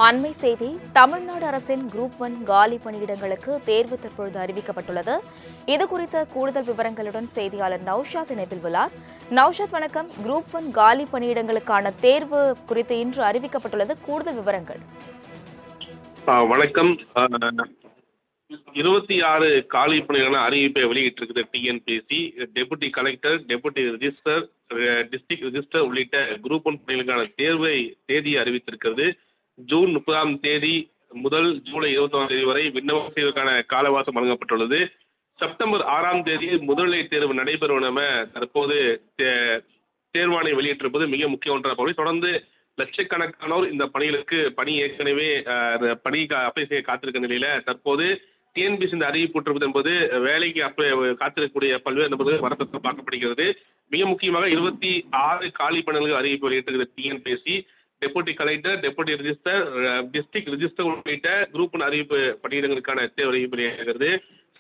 அண்மை செய்தி. தமிழ்நாடு அரசின் குரூப் 1 காலி பணியிடங்களுக்கு தேர்வு தற்பொழுது அறிவிக்கப்பட்டுள்ளது. இதுகுறித்த கூடுதல் விவரங்களுடன் செய்தியாளர் நௌஷாத் இணைப்பில் உள்ளார். நௌஷாத், வணக்கம். குரூப் 1 காலி பணியிடங்களுக்கான தேர்வு குறித்து இன்று அறிவிக்கப்பட்டுள்ளது. கூடுதல் விவரங்கள். வணக்கம். 26 காலி பணியிட அறிவிப்பை வெளியிட்டிருக்கிறது TNPSC. Deputy collector, deputy register, district register உள்ளிட்ட குரூப் 1 பணிகளுக்கான தேதியை அறிவித்திருக்கிறது. ஜூன் 30 முதல் ஜூலை 21 வரை விண்ணப்பம் செய்வதற்கான காலவாசம் வழங்கப்பட்டுள்ளது. செப்டம்பர் 6 முதல்நிலை தேர்வு நடைபெறும் என தற்போது தேர்வாணை வெளியிட்டிருப்பது மிக முக்கிய ஒன்றாக போய் தொடர்ந்து லட்சக்கணக்கானோர் இந்த பணி ஏற்கனவே அப்ளை செய்ய காத்திருக்க நிலையில தற்போது டிஎன்பிஎஸ்சி இந்த அறிவிப்பு என்பது வேலைக்கு காத்திருக்கக்கூடிய பல்வேறு நபர்கள் வரப்பட்டு பார்க்கப்படுகிறது. மிக முக்கியமாக 26 காலி பணிகளுக்கு அறிவிப்பு வெளியிட்டிருக்கிறது TNPSC. Deputy collector, deputy register, district register உள்ளிட்ட குரூப் 1 அறிவிப்பு பணியிடங்களுக்கான தேர்வு அறிவிப்பு வெளியாகிறது.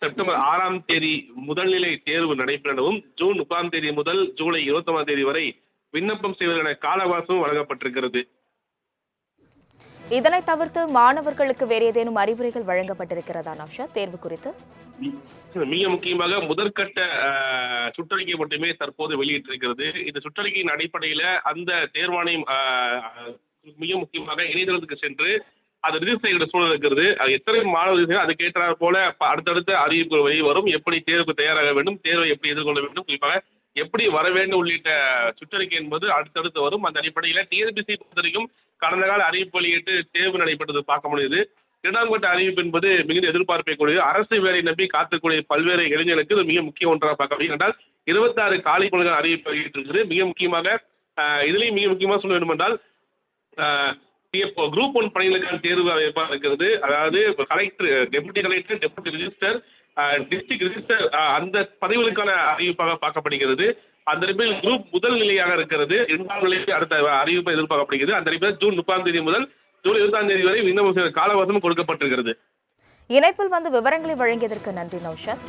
செப்டம்பர் 6 முதல்நிலை தேர்வு நடைபெறவும் ஜூன் 30 முதல் ஜூலை 21 வரை விண்ணப்பம் செய்வதற்கான காலவாசமும் வழங்கப்பட்டிருக்கிறது. இதனை தவிர்த்து மாணவர்களுக்கு வேறு ஏதேனும் அறிவுரைகள் வழங்கப்பட்டிருக்கிறதா நௌஷாத் தேர்வு குறித்து? மிக முக்கியமாக முதற்கட்ட சுற்றறிக்கை மட்டுமே தற்போது வெளியிட்டிருக்கிறது. இந்த சுற்றறிக்கையின் அடிப்படையில அந்த தேர்வாணையம் மிக முக்கியமாக இணையதளத்துக்கு சென்று அது ரிஜிஸ்டர் செய்கிற சூழல் இருக்கிறது. அது எத்தனை மாணவர்கள் அதுக்கேற்றாற் போல அடுத்தடுத்த அறிவிப்புகள் வெளியே வரும். எப்படி தேர்வுக்கு தயாராக வேண்டும், தேர்வை எப்படி எதிர்கொள்ள வேண்டும், குறிப்பாக எப்படி வர வேண்டும் உள்ளிட்ட சுற்றறிக்கை என்பது அடுத்தடுத்து வரும். அந்த அடிப்படையில் டிஎன்பிஎஸ்சி பொறுத்தவரைக்கும் கடந்த கால அறிவிப்பு வெளியிட்டு தேர்வு நடைபெற்றது பார்க்க முடியுது. 2ஆம் கட்ட அறிவிப்பு என்பது மிகுந்த எதிர்பார்ப்பைக்கூடியது. அரசு வேலை நம்பி காத்திருக்கூடிய பல்வேறு இளைஞர்களுக்கு இது மிக முக்கிய ஒன்றாக பார்க்க முடியும். என்றால் 26 காலி பணிகள் அறிவிப்பு வெளியிட்டிருக்கிறது. மிக முக்கியமாக இதுலேயும் மிக முக்கியமாக சொல்ல வேண்டும் என்றால் குரூப் 1 பணிகளுக்கான தேர்வு அமைப்பாக இருக்கிறது. அதாவது collector, deputy collector, deputy register, district register அந்த பதவிகளுக்கான அறிவிப்பாக பார்க்கப்படுகிறது. அந்த அடிப்படையில் குரூப் முதல் நிலையாக இருக்கிறது. 2ஆம் நிலைக்கு அடுத்த அறிவிப்பு எதிர்பார்க்கப்படுகிறது. அந்த அடிப்படையில் ஜூன் 30 முதல் ஜூலை 21 வரை விண்ணப்பம் காலவாசமும் கொடுக்கப்பட்டிருக்கிறது. இணைப்பில் வந்து விவரங்களை வழங்கியதற்கு நன்றி நௌஷாத்.